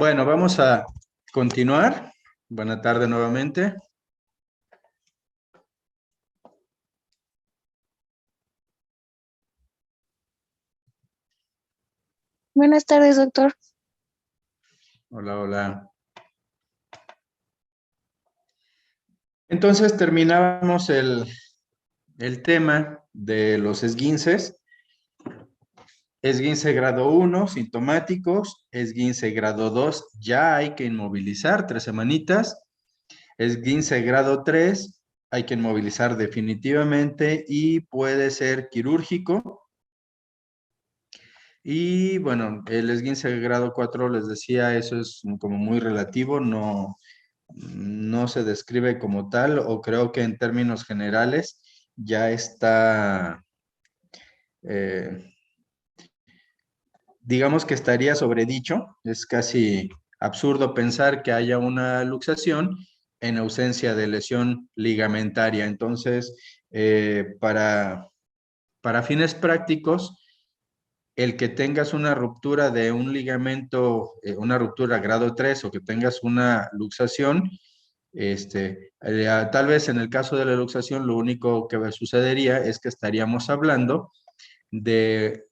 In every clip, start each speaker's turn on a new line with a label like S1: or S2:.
S1: Bueno, vamos a continuar. Buena tarde nuevamente.
S2: Buenas tardes, doctor.
S1: Hola, hola. Entonces terminábamos el tema de los esguinces. Esguince grado 1, sintomáticos. Esguince grado 2, ya hay que inmovilizar 3 semanitas. Esguince grado 3, hay que inmovilizar definitivamente y puede ser quirúrgico. Y bueno, el esguince grado 4, les decía, eso es como muy relativo, no se describe como tal, o creo que en términos generales ya está, eh, digamos que estaría sobredicho. Es casi absurdo pensar que haya una luxación en ausencia de lesión ligamentaria. Entonces, para fines prácticos, el que tengas una ruptura de un ligamento, una ruptura grado 3 o que tengas una luxación, tal vez en el caso de la luxación lo único que sucedería es que estaríamos hablando de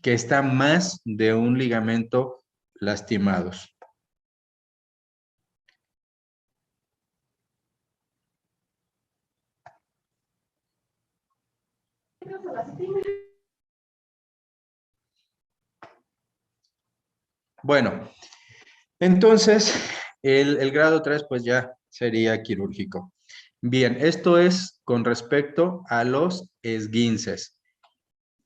S1: que está más de un ligamento lastimados. Bueno, entonces el grado 3 pues ya sería quirúrgico. Bien, esto es con respecto a los esguinces.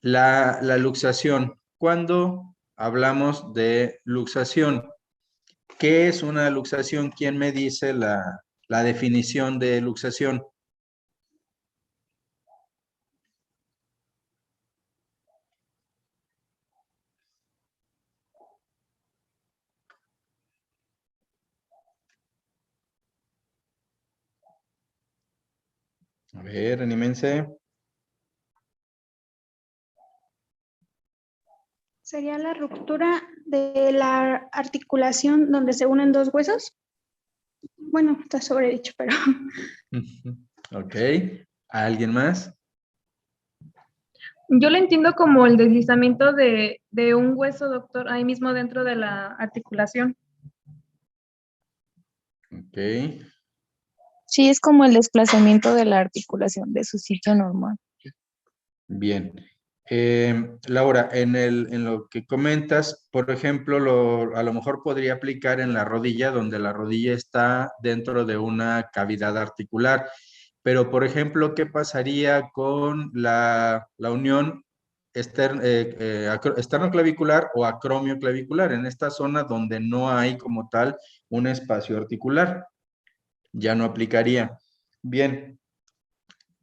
S1: La luxación. Cuando hablamos de luxación, ¿qué es una luxación? ¿Quién me dice la definición de luxación? A ver, anímense.
S3: ¿Sería la ruptura de la articulación donde se unen dos huesos? Bueno, está sobredicho, pero...
S1: Ok. ¿Alguien más?
S4: Yo lo entiendo como el deslizamiento de un hueso, doctor, ahí mismo dentro de la articulación.
S1: Ok.
S2: Sí, es como el desplazamiento de la articulación de su sitio normal.
S1: Bien. Laura, en lo que comentas, por ejemplo, a lo mejor podría aplicar en la rodilla, donde la rodilla está dentro de una cavidad articular. Pero, por ejemplo, ¿qué pasaría con la unión esternoclavicular o acromioclavicular? En esta zona donde no hay como tal un espacio articular, ya no aplicaría. Bien,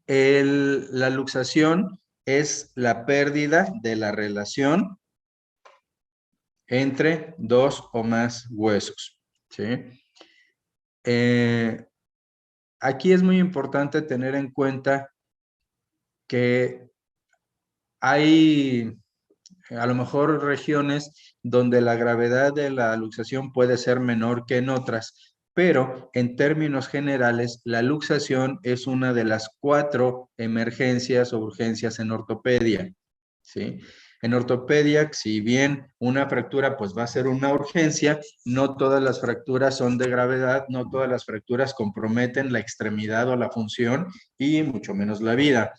S1: la luxación es la pérdida de la relación entre dos o más huesos, ¿sí? Aquí es muy importante tener en cuenta que hay a lo mejor regiones donde la gravedad de la luxación puede ser menor que en otras, pero en términos generales, la luxación es una de las 4 emergencias o urgencias en ortopedia, ¿sí? En ortopedia, si bien una fractura pues va a ser una urgencia, no todas las fracturas son de gravedad, no todas las fracturas comprometen la extremidad o la función y mucho menos la vida.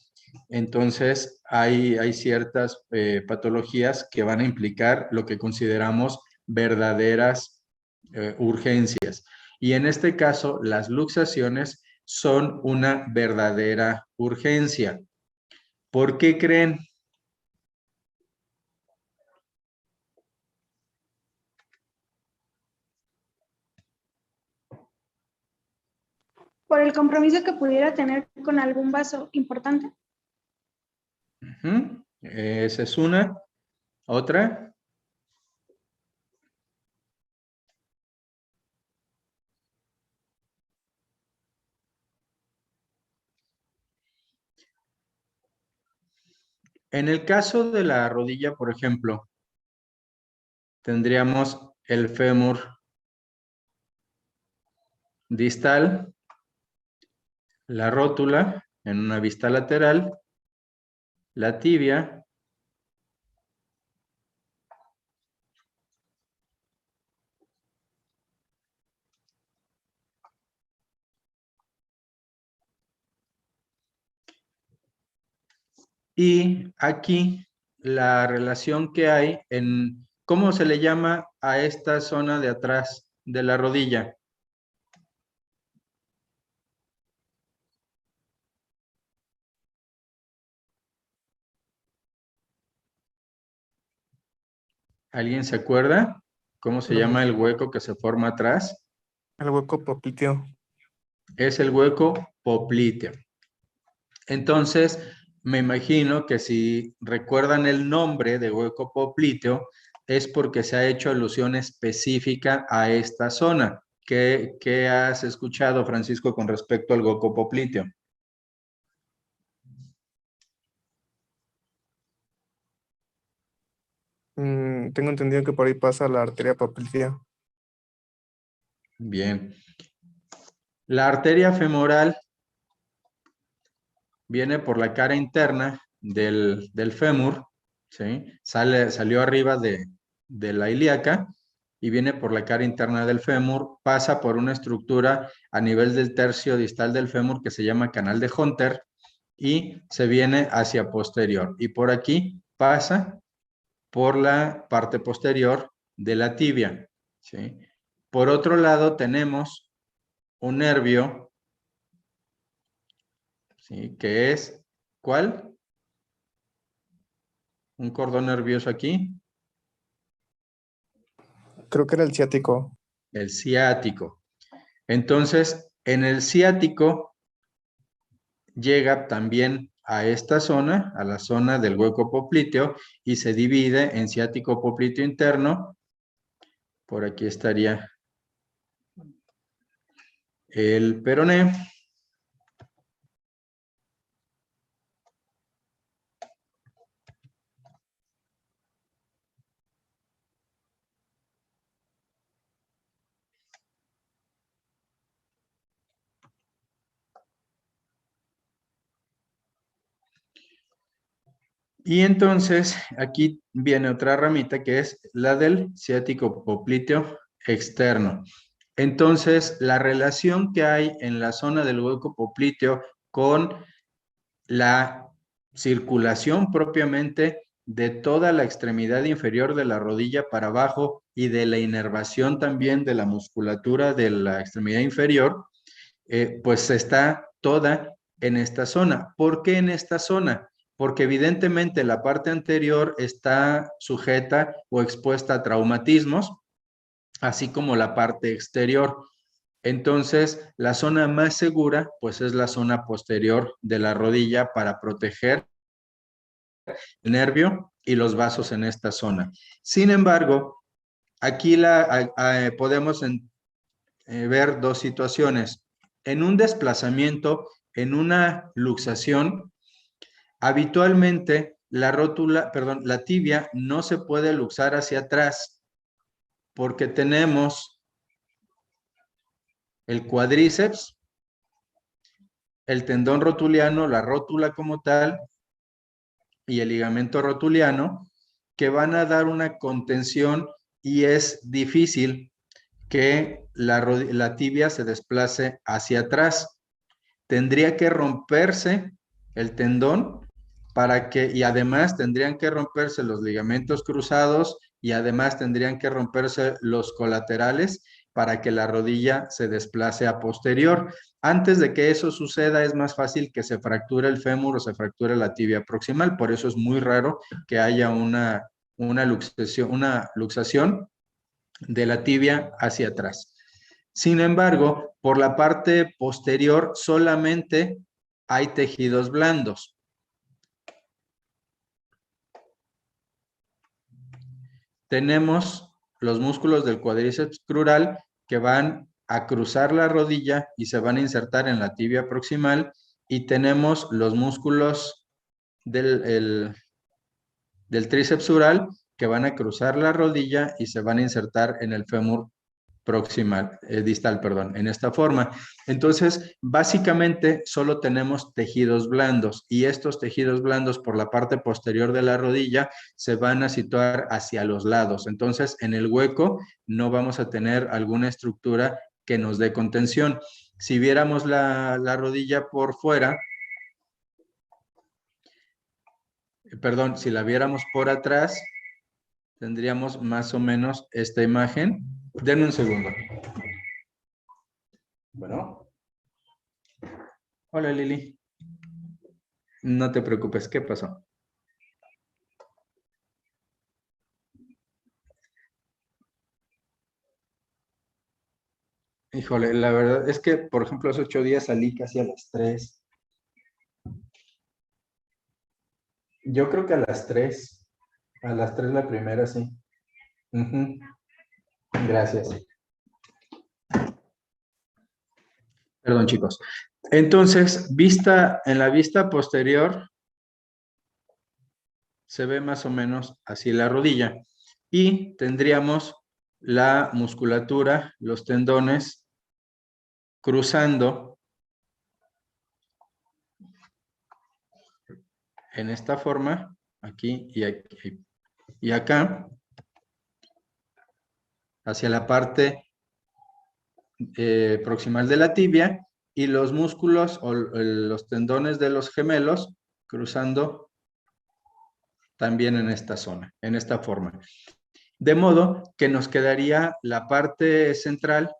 S1: Entonces, hay ciertas patologías que van a implicar lo que consideramos verdaderas urgencias. Y en este caso, las luxaciones son una verdadera urgencia. ¿Por qué creen?
S3: por el compromiso que pudiera tener con algún vaso importante.
S1: Esa es una. ¿Otra? En el caso de la rodilla, por ejemplo, tendríamos el fémur distal, la rótula en una vista lateral, la tibia, y aquí la relación que hay en, ¿cómo se le llama a esta zona de atrás de la rodilla? ¿Alguien se acuerda? ¿Cómo se llama el hueco que se forma atrás?
S5: El hueco popliteo.
S1: Es el hueco popliteo. Entonces, me imagino que si recuerdan el nombre de hueco popliteo, es porque se ha hecho alusión específica a esta zona. ¿Qué has escuchado, Francisco, con respecto al hueco popliteo?
S5: Tengo entendido que por ahí pasa la arteria poplitea.
S1: Bien. La arteria femoral viene por la cara interna del fémur, ¿sí? Salió arriba de la ilíaca y viene por la cara interna del fémur, pasa por una estructura a nivel del tercio distal del fémur que se llama canal de Hunter y se viene hacia posterior. Y por aquí pasa por la parte posterior de la tibia, ¿sí? Por otro lado tenemos un nervio, ¿sí? Que es, ¿cuál? Un cordón nervioso aquí,
S5: Creo que era el ciático.
S1: el ciático. Entonces, en el ciático llega también a esta zona, a la zona del hueco popliteo, y se divide en ciático popliteo interno. Por aquí estaría el peroné. Y entonces aquí viene otra ramita que es la del ciático popliteo externo. Entonces, la relación que hay en la zona del hueco popliteo con la circulación propiamente de toda la extremidad inferior de la rodilla para abajo y de la inervación también de la musculatura de la extremidad inferior, pues está toda en esta zona. ¿Por qué en esta zona? Porque evidentemente la parte anterior está sujeta o expuesta a traumatismos, así como la parte exterior. Entonces, la zona más segura, pues es la zona posterior de la rodilla para proteger el nervio y los vasos en esta zona. Sin embargo, aquí podemos ver dos situaciones. En un desplazamiento, en una luxación, habitualmente la tibia no se puede luxar hacia atrás porque tenemos el cuádriceps, el tendón rotuliano, la rótula como tal y el ligamento rotuliano que van a dar una contención y es difícil que la tibia se desplace hacia atrás. Tendría que romperse el tendón y además tendrían que romperse los ligamentos cruzados y además tendrían que romperse los colaterales para que la rodilla se desplace a posterior. Antes de que eso suceda, es más fácil que se fracture el fémur o se fracture la tibia proximal. Por eso es muy raro que haya una luxación de la tibia hacia atrás. Sin embargo, por la parte posterior solamente hay tejidos blandos. Tenemos los músculos del cuádriceps crural que van a cruzar la rodilla y se van a insertar en la tibia proximal y tenemos los músculos del tríceps sural que van a cruzar la rodilla y se van a insertar en el fémur proximal, distal, perdón, en esta forma. Entonces, básicamente solo tenemos tejidos blandos y estos tejidos blandos por la parte posterior de la rodilla se van a situar hacia los lados. Entonces, en el hueco no vamos a tener alguna estructura que nos dé contención. Si viéramos la rodilla por fuera, perdón, si la viéramos por atrás, tendríamos más o menos esta imagen. Denme un segundo. Bueno. Hola, Lili. No te preocupes, ¿qué pasó? Híjole, la verdad es que, por ejemplo, hace 8 días salí casi a las 3. Yo creo que a las 3. A las 3 la primera, sí. Ujú. Gracias. Perdón, chicos. Entonces, en la vista posterior, se ve más o menos así la rodilla. Y tendríamos la musculatura, los tendones, cruzando en esta forma, aquí y aquí y acá, hacia la parte proximal de la tibia, y los músculos o los tendones de los gemelos cruzando también en esta zona, en esta forma. De modo que nos quedaría la parte central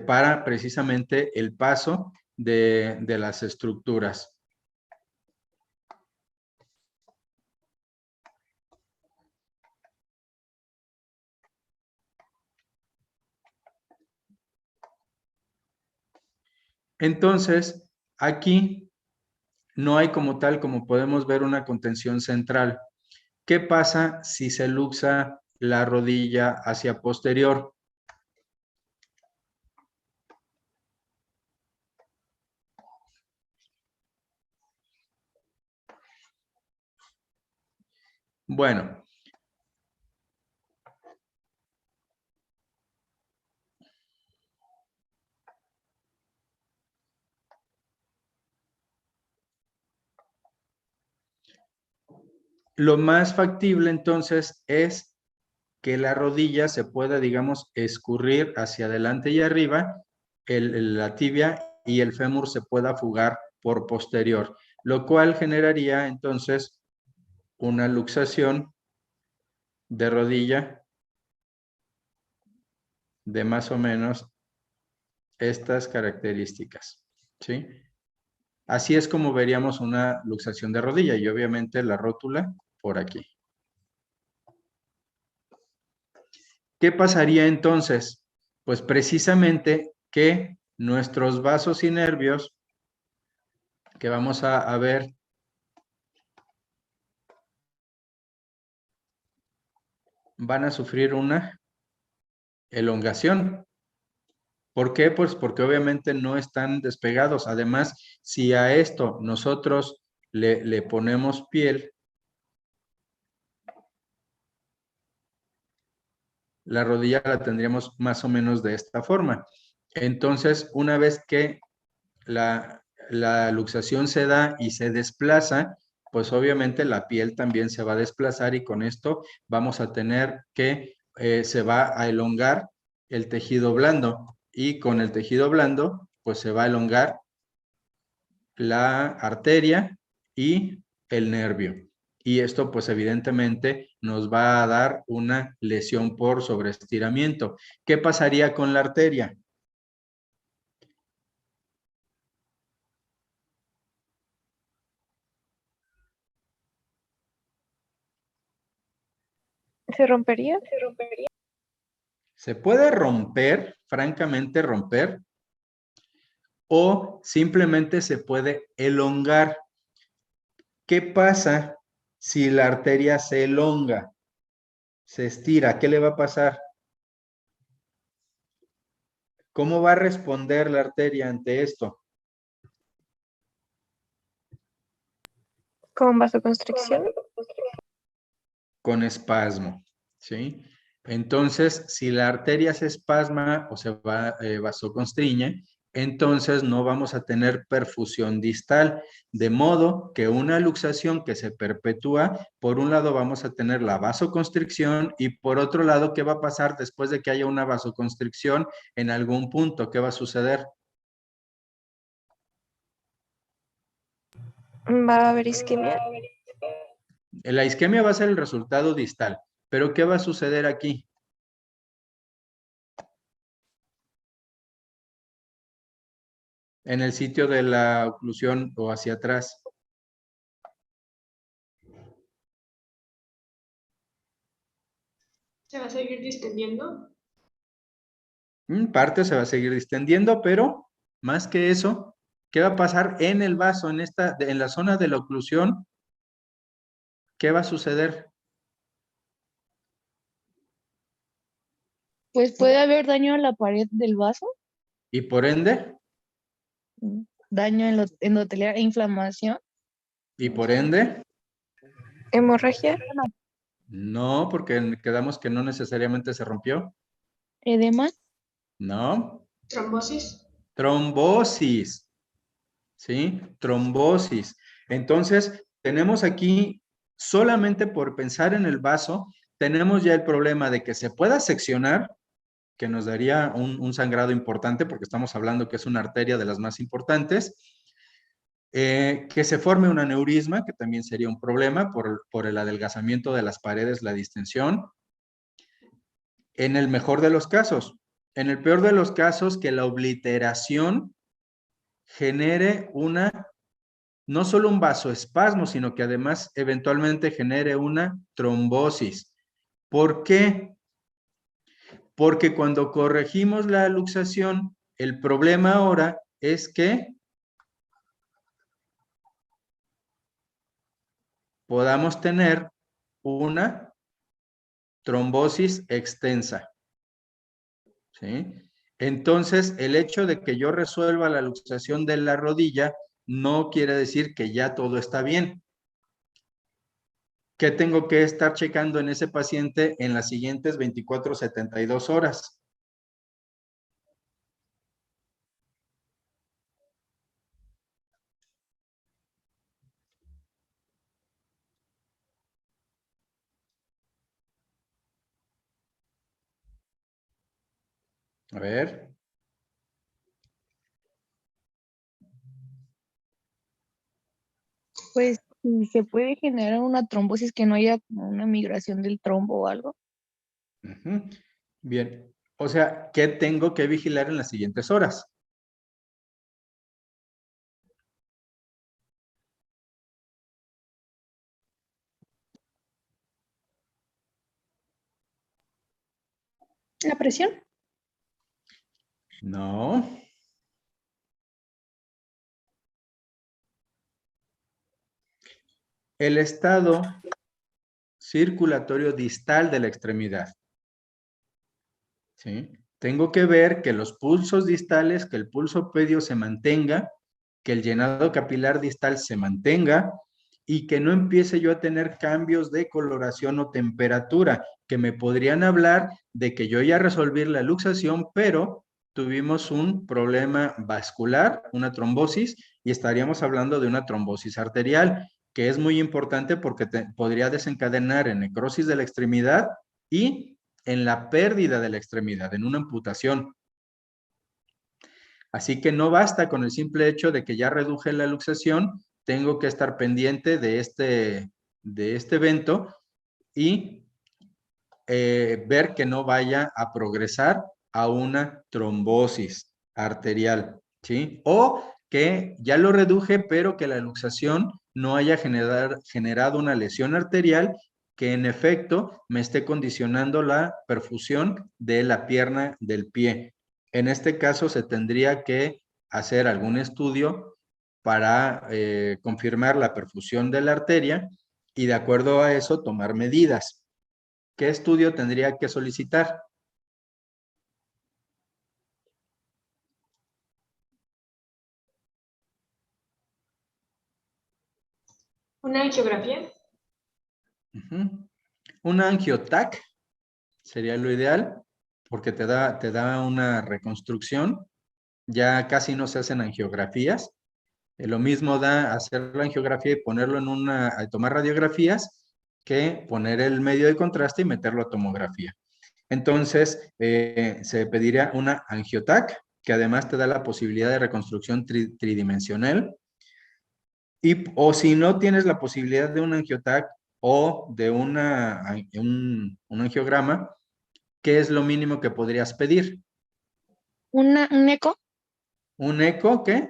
S1: para precisamente el paso de las estructuras. Entonces, aquí no hay como tal, como podemos ver, una contención central. ¿Qué pasa si se luxa la rodilla hacia posterior? Bueno, lo más factible entonces es que la rodilla se pueda, digamos, escurrir hacia adelante y arriba, la tibia y el fémur se pueda fugar por posterior, lo cual generaría entonces una luxación de rodilla de más o menos estas características, ¿sí? Así es como veríamos una luxación de rodilla y obviamente la rótula por aquí. ¿Qué pasaría entonces? Pues precisamente que nuestros vasos y nervios, que vamos a ver, van a sufrir una elongación. ¿Por qué? Pues porque obviamente no están despegados. Además, si a esto nosotros le ponemos piel, la rodilla la tendríamos más o menos de esta forma. Entonces, una vez que la luxación se da y se desplaza, pues obviamente la piel también se va a desplazar y con esto vamos a tener que se va a elongar el tejido blando y con el tejido blando pues se va a elongar la arteria y el nervio. Y esto pues evidentemente nos va a dar una lesión por sobreestiramiento. ¿Qué pasaría con la arteria?
S2: ¿Se rompería?
S1: Se puede romper, francamente romper, o simplemente se puede elongar. ¿Qué pasa si la arteria se elonga? Se estira, ¿qué le va a pasar? ¿Cómo va a responder la arteria ante esto?
S2: ¿Con vasoconstricción?
S1: Con espasmo, ¿sí? Entonces, si la arteria se espasma o se vasoconstriñe, entonces no vamos a tener perfusión distal, de modo que una luxación que se perpetúa, por un lado vamos a tener la vasoconstricción y por otro lado, ¿qué va a pasar después de que haya una vasoconstricción en algún punto? ¿Qué va a suceder?
S6: Va a haber isquemia.
S1: La isquemia va a ser el resultado distal, pero ¿qué va a suceder aquí? En el sitio de la oclusión o hacia atrás.
S7: ¿Se va a seguir distendiendo?
S1: Parte se va a seguir distendiendo, pero más que eso, ¿qué va a pasar en el vaso, en la zona de la oclusión? ¿Qué va a suceder?
S2: Pues puede haber daño a la pared del vaso,
S1: Y por ende,
S2: daño endotelial e inflamación.
S1: y por ende,
S6: Hemorragia.
S1: no, porque quedamos que no necesariamente se rompió.
S2: Edema.
S1: No,
S7: ¿Trombosis?
S1: trombosis. ¿Sí? Trombosis. Entonces, tenemos aquí, solamente por pensar en el vaso, tenemos ya el problema de que se pueda seccionar, que nos daría un sangrado importante, porque estamos hablando que es una arteria de las más importantes, que se forme un aneurisma, que también sería un problema por el adelgazamiento de las paredes, la distensión, en el mejor de los casos. En el peor de los casos, que la obliteración genere no solo un vasoespasmo, sino que además eventualmente genere una trombosis. ¿Por qué? Porque cuando corregimos la luxación, el problema ahora es que podamos tener una trombosis extensa. ¿Sí? Entonces, el hecho de que yo resuelva la luxación de la rodilla no quiere decir que ya todo está bien. ¿Qué tengo que estar checando en ese paciente en las siguientes 24, 72 horas? A ver.
S2: Pues si se puede generar una trombosis, que no haya como una migración del trombo o algo.
S1: Ujú. Bien. O sea, ¿qué tengo que vigilar en las siguientes horas?
S3: ¿La presión?
S1: No. El estado circulatorio distal de la extremidad. ¿Sí? Tengo que ver que los pulsos distales, que el pulso pedio se mantenga, que el llenado capilar distal se mantenga y que no empiece yo a tener cambios de coloración o temperatura, que me podrían hablar de que yo ya resolví la luxación, pero tuvimos un problema vascular, una trombosis, y estaríamos hablando de una trombosis arterial, que es muy importante porque podría desencadenar en necrosis de la extremidad y en la pérdida de la extremidad, en una amputación. Así que no basta con el simple hecho de que ya reduje la luxación, tengo que estar pendiente de este evento y ver que no vaya a progresar a una trombosis arterial, ¿sí? O que ya lo reduje, pero que la luxación no haya generado una lesión arterial que en efecto me esté condicionando la perfusión de la pierna del pie. En este caso se tendría que hacer algún estudio para confirmar la perfusión de la arteria y de acuerdo a eso tomar medidas. ¿Qué estudio tendría que solicitar?
S7: ¿Una angiografía?
S1: Una angiotac sería lo ideal, porque te da una reconstrucción. Ya casi no se hacen angiografías. Lo mismo da hacer la angiografía y ponerlo a tomar radiografías que poner el medio de contraste y meterlo a tomografía. Entonces, se pediría una angiotac, que además te da la posibilidad de reconstrucción tridimensional. O si no tienes la posibilidad de un angiotac o de un angiograma, ¿qué es lo mínimo que podrías pedir?
S2: ¿Un eco?
S1: ¿Un eco qué?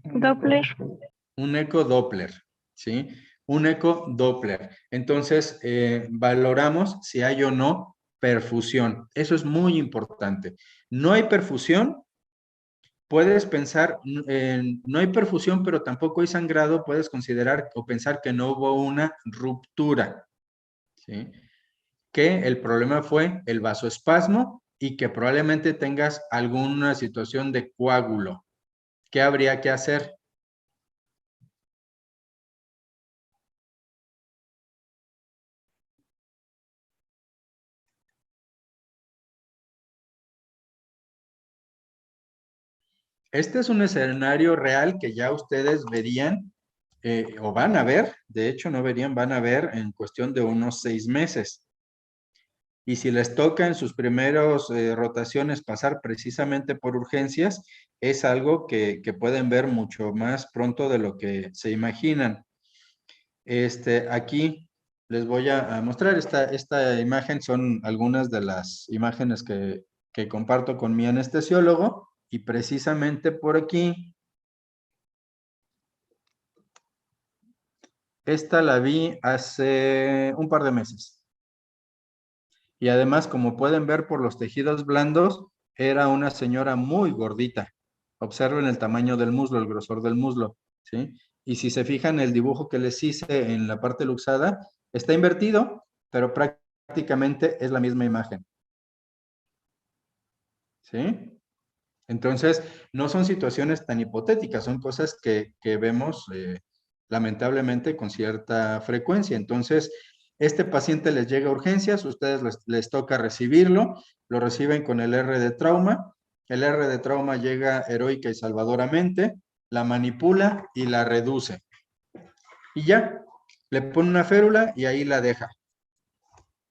S6: Doppler.
S1: Un eco Doppler, ¿sí? Un eco Doppler. Entonces, valoramos si hay o no perfusión. Eso es muy importante. No hay perfusión, puedes pensar, no hay perfusión, pero tampoco hay sangrado, puedes considerar o pensar que no hubo una ruptura, ¿sí? Que el problema fue el vasoespasmo y que probablemente tengas alguna situación de coágulo. ¿Qué habría que hacer? Este es un escenario real que ya ustedes verían o van a ver, de hecho no verían, van a ver en cuestión de unos 6 meses. Y si les toca en sus primeros rotaciones pasar precisamente por urgencias, es algo que pueden ver mucho más pronto de lo que se imaginan. Aquí les voy a mostrar esta imagen, son algunas de las imágenes que comparto con mi anestesiólogo y precisamente por aquí, esta la vi hace un par de meses. Y además, como pueden ver por los tejidos blandos, era una señora muy gordita. Observen el tamaño del muslo, el grosor del muslo, ¿sí? Y si se fijan, el dibujo que les hice en la parte luxada está invertido, pero prácticamente es la misma imagen, ¿sí? Entonces, no son situaciones tan hipotéticas, son cosas que vemos lamentablemente con cierta frecuencia. Entonces, este paciente les llega a urgencias, ustedes les toca recibirlo, lo reciben con el R de trauma, el R de trauma llega heroica y salvadoramente, la manipula y la reduce. Y ya, le pone una férula y ahí la deja.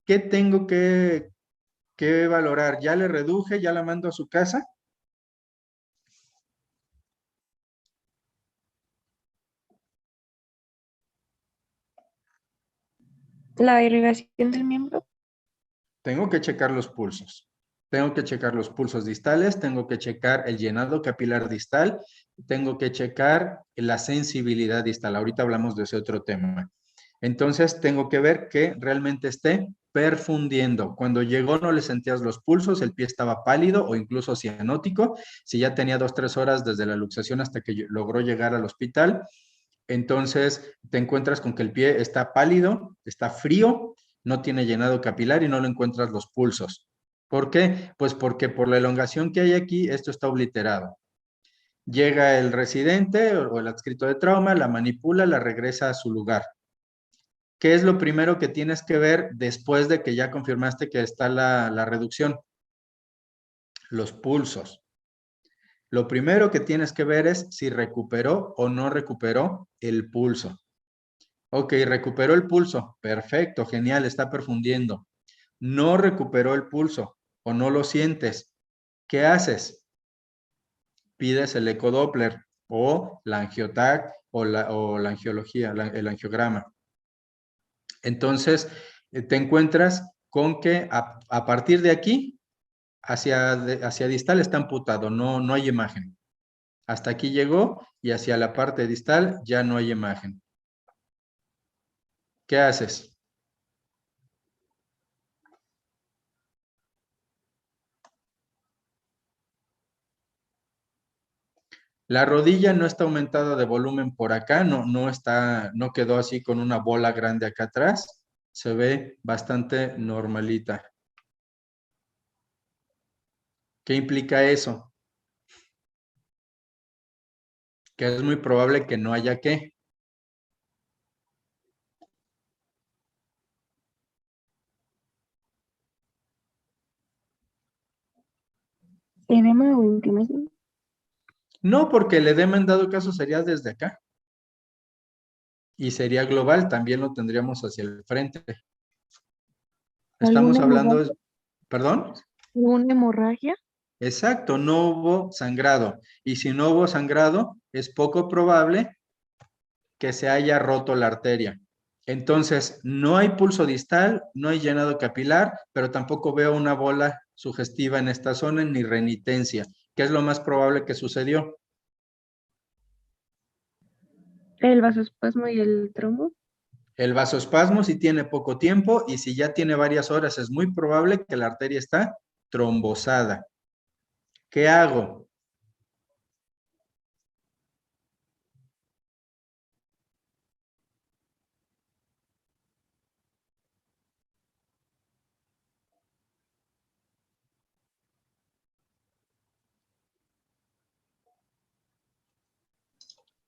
S1: ¿Qué tengo que valorar? ¿Ya le reduje? ¿Ya la mando a su casa?
S6: La irrigación del miembro.
S1: Tengo que checar los pulsos. Tengo que checar los pulsos distales, tengo que checar el llenado capilar distal, tengo que checar la sensibilidad distal. Ahorita hablamos de ese otro tema. Entonces, tengo que ver que realmente esté perfundiendo. Cuando llegó no le sentías los pulsos, el pie estaba pálido o incluso cianótico. Si ya tenía 2-3 horas desde la luxación hasta que logró llegar al hospital, entonces te encuentras con que el pie está pálido, está frío, no tiene llenado capilar y no le encuentras los pulsos. ¿Por qué? Pues porque por la elongación que hay aquí, esto está obliterado. Llega el residente o el adscrito de trauma, la manipula, la regresa a su lugar. ¿Qué es lo primero que tienes que ver después de que ya confirmaste que está la reducción? Los pulsos. Lo primero que tienes que ver es si recuperó o no recuperó el pulso. Ok, recuperó el pulso. Perfecto, genial, está perfundiendo. No recuperó el pulso o no lo sientes. ¿Qué haces? Pides el ecodoppler o la angiotac o la angiología, el angiograma. Entonces, te encuentras con que a partir de aquí, hacia distal está amputado, no hay imagen. Hasta aquí llegó y hacia la parte distal ya no hay imagen. ¿Qué haces? La rodilla no está aumentada de volumen por acá, no quedó así con una bola grande acá atrás. Se ve bastante normalita. ¿Qué implica eso? Que es muy probable que no haya ¿qué?
S6: edema o inflamación.
S1: No, porque el edema en dado caso sería desde acá. Y sería global, también lo tendríamos hacia el frente. Estamos
S2: ¿Alguna
S1: hablando,
S2: hemorragia?
S1: ¿perdón?
S2: ¿Alguna hemorragia?
S1: Exacto, no hubo sangrado. Y si no hubo sangrado, es poco probable que se haya roto la arteria. Entonces, no hay pulso distal, no hay llenado capilar, pero tampoco veo una bola sugestiva en esta zona ni renitencia, que es lo más probable que sucedió.
S6: El vasoespasmo y el trombo.
S1: El vasoespasmo si tiene poco tiempo y si ya tiene varias horas, es muy probable que la arteria está trombosada. ¿Qué hago?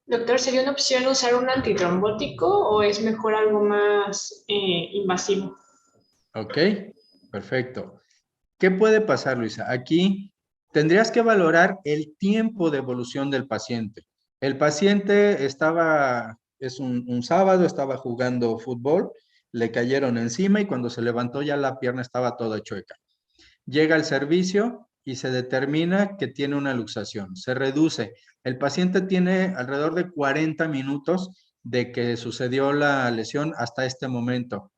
S7: Doctor, ¿sería una opción usar un antitrombótico o es mejor algo más invasivo?
S1: Ok, perfecto. ¿Qué puede pasar, Luisa? Aquí tendrías que valorar el tiempo de evolución del paciente. El paciente es un sábado, estaba jugando fútbol, le cayeron encima y cuando se levantó ya la pierna estaba toda chueca. Llega al servicio y se determina que tiene una luxación. Se reduce. El paciente tiene alrededor de 40 minutos de que sucedió la lesión hasta este momento.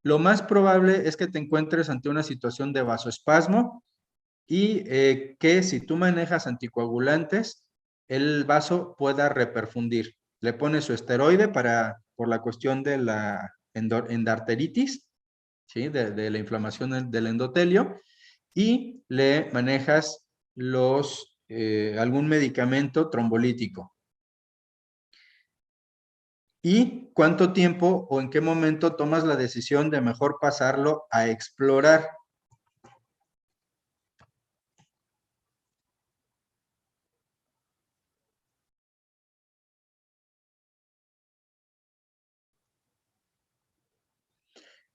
S1: Lo más probable es que te encuentres ante una situación de vasoespasmo y que si tú manejas anticoagulantes, el vaso pueda reperfundir. Le pones su esteroide por la cuestión de la endarteritis, ¿sí? De la inflamación del endotelio, y le manejas algún medicamento trombolítico. ¿Y cuánto tiempo o en qué momento tomas la decisión de mejor pasarlo a explorar?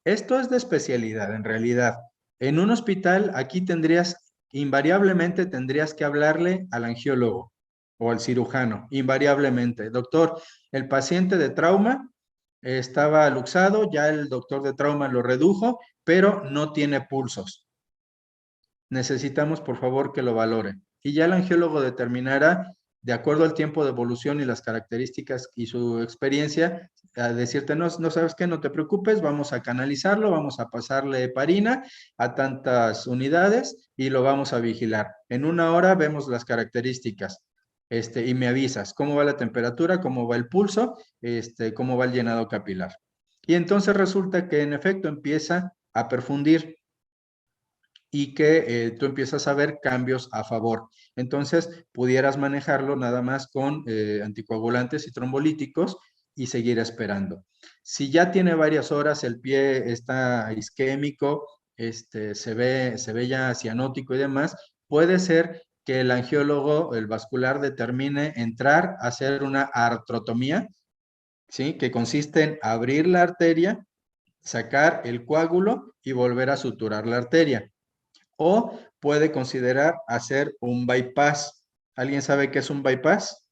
S1: Esto es de especialidad, en realidad. En un hospital, aquí invariablemente tendrías que hablarle al angiólogo o al cirujano, invariablemente. Doctor, el paciente de trauma estaba luxado, ya el doctor de trauma lo redujo, pero no tiene pulsos. Necesitamos, por favor, que lo valore. Y ya el angiólogo determinará, de acuerdo al tiempo de evolución y las características y su experiencia, a decirte, no, no sabes qué, no te preocupes, vamos a canalizarlo, vamos a pasarle heparina a tantas unidades y lo vamos a vigilar. En una hora vemos las características. Y me avisas cómo va la temperatura, cómo va el pulso, cómo va el llenado capilar. Y entonces resulta que en efecto empieza a perfundir y que tú empiezas a ver cambios a favor. Entonces, pudieras manejarlo nada más con anticoagulantes y trombolíticos y seguir esperando. Si ya tiene varias horas, el pie está isquémico, se ve ya cianótico y demás, puede ser que el angiólogo, el vascular, determine entrar a hacer una artrotomía, ¿sí? Que consiste en abrir la arteria, sacar el coágulo y volver a suturar la arteria. O puede considerar hacer un bypass. ¿Alguien sabe qué es un bypass?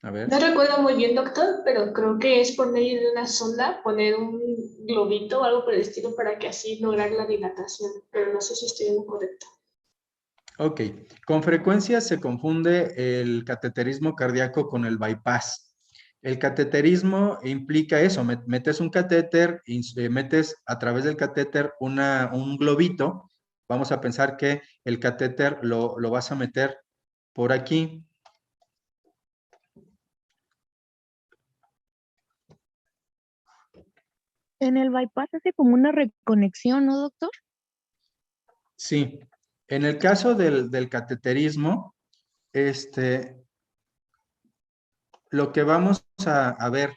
S1: A ver.
S7: No recuerdo muy bien, doctor, pero creo que es por medio de una sonda poner un globito o algo por el estilo para que así lograr la dilatación, pero no sé si estoy en lo correcto.
S1: Ok. Con frecuencia se confunde el cateterismo cardíaco con el bypass. El cateterismo implica eso, metes un catéter, metes a través del catéter un globito. Vamos a pensar que el catéter lo vas a meter por aquí.
S2: En el bypass hace como una reconexión, ¿no, doctor?
S1: Sí. En el caso del cateterismo, lo que vamos a ver,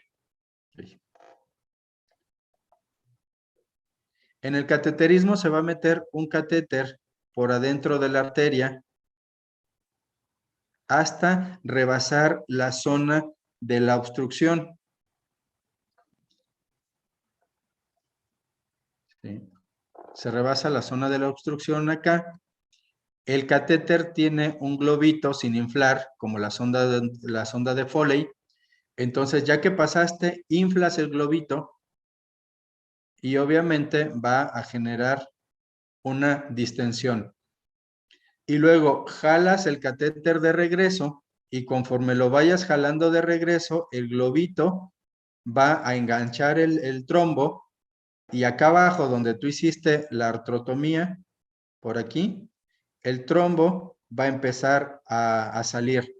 S1: en el cateterismo se va a meter un catéter por adentro de la arteria hasta rebasar la zona de la obstrucción. ¿Sí? Se rebasa la zona de la obstrucción acá. El catéter tiene un globito sin inflar, como la sonda de Foley. Entonces, ya que pasaste, inflas el globito y obviamente va a generar una distensión. Y luego jalas el catéter de regreso y conforme lo vayas jalando de regreso, el globito va a enganchar el trombo y acá abajo donde tú hiciste la artrotomía, por aquí, el trombo va a empezar a salir.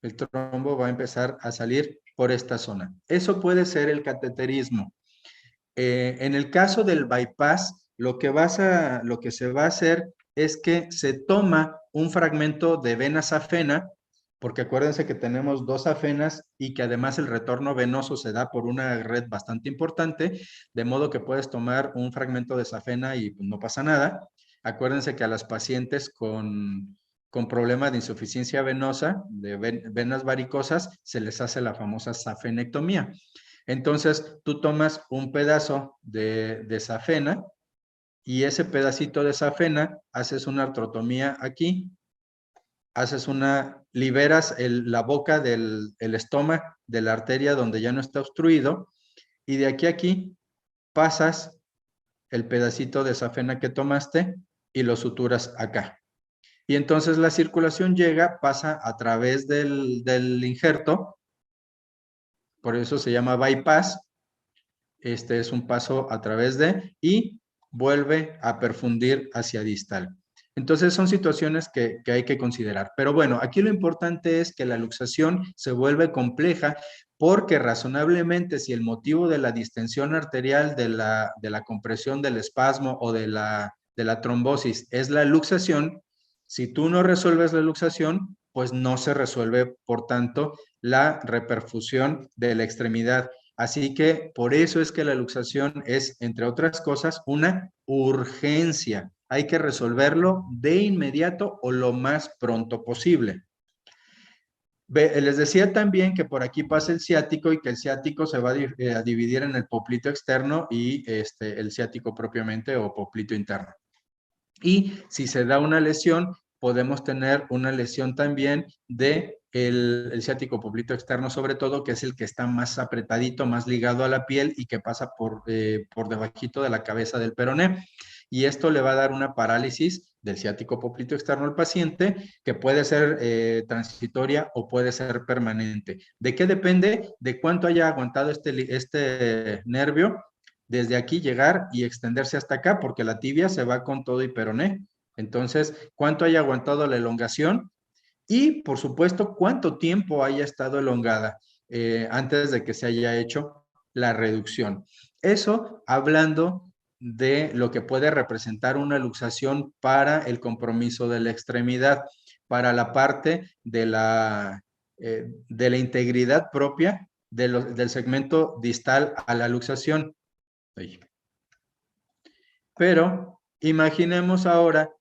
S1: El trombo va a empezar a salir por esta zona. Eso puede ser el cateterismo. En el caso del bypass, lo que se va a hacer es que se toma un fragmento de vena safena, porque acuérdense que tenemos dos safenas y que además el retorno venoso se da por una red bastante importante, de modo que puedes tomar un fragmento de safena y pues, no pasa nada. Acuérdense que a las pacientes con problemas de insuficiencia venosa, de venas varicosas, se les hace la famosa safenectomía. Entonces, tú tomas un pedazo de safena y ese pedacito de safena haces una artrotomía aquí, liberas la boca del estómago de la arteria donde ya no está obstruido y de aquí a aquí pasas el pedacito de safena que tomaste y lo suturas acá. Y entonces la circulación pasa a través del injerto, por eso se llama bypass. Este es un paso a través y vuelve a perfundir hacia distal. Entonces son situaciones que hay que considerar. Pero bueno, aquí lo importante es que la luxación se vuelve compleja porque razonablemente si el motivo de la distensión arterial, de la compresión del espasmo o de la trombosis es la luxación, si tú no resuelves la luxación, pues no se resuelve, por tanto, la reperfusión de la extremidad. Así que por eso es que la luxación es, entre otras cosas, una urgencia. Hay que resolverlo de inmediato o lo más pronto posible. Les decía también que por aquí pasa el ciático y que el ciático se va a dividir en el poplito externo y el ciático propiamente o poplito interno. Y si se da una lesión, podemos tener una lesión también de el ciático poplito externo, sobre todo, que es el que está más apretadito, más ligado a la piel y que pasa por debajito de la cabeza del peroné. Y esto le va a dar una parálisis del ciático poplito externo al paciente que puede ser transitoria o puede ser permanente. ¿De qué depende? De cuánto haya aguantado este nervio desde aquí llegar y extenderse hasta acá, porque la tibia se va con todo y peroné. Entonces, cuánto haya aguantado la elongación y, por supuesto, cuánto tiempo haya estado elongada antes de que se haya hecho la reducción. Eso hablando de lo que puede representar una luxación para el compromiso de la extremidad, para la parte de la integridad propia del segmento distal a la luxación. Pero imaginemos ahora,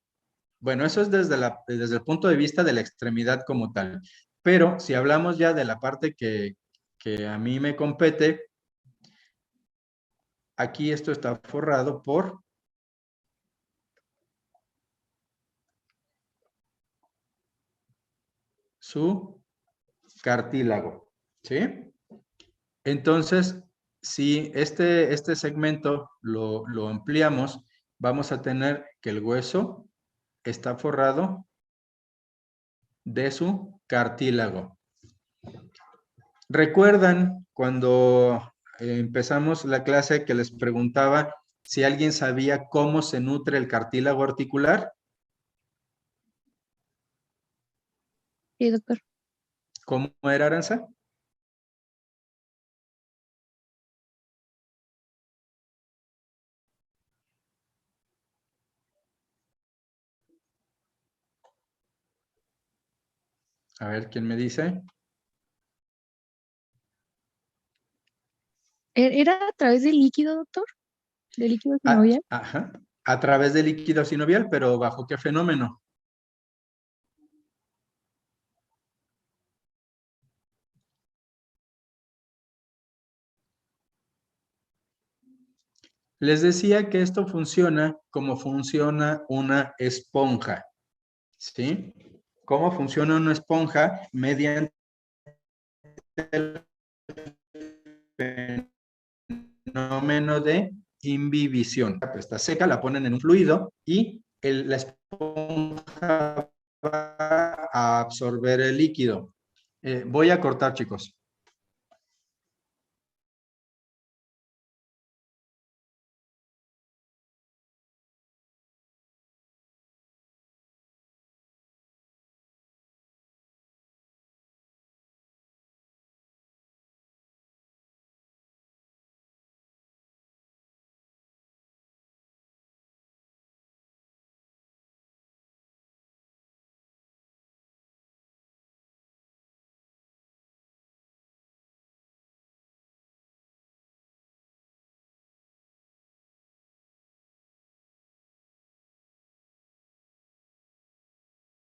S1: bueno, eso es desde el punto de vista de la extremidad como tal. Pero si hablamos ya de la parte que a mí me compete, aquí esto está forrado por su cartílago, ¿sí? Entonces, si este segmento lo ampliamos, vamos a tener que el hueso está forrado de su cartílago. ¿Recuerdan cuando empezamos la clase que les preguntaba si alguien sabía cómo se nutre el cartílago articular?
S2: Sí, doctor.
S1: ¿Cómo era, Aranza? A ver, ¿quién me dice?
S2: ¿Era a través del líquido, doctor? ¿Del líquido sinovial?
S1: Ajá. a través del líquido sinovial, pero ¿bajo qué fenómeno? Les decía que esto funciona como funciona una esponja, ¿sí? ¿Cómo funciona una esponja? Mediante el fenómeno de imbibición. Está seca, la ponen en un fluido y la esponja va a absorber el líquido. Voy a cortar, chicos.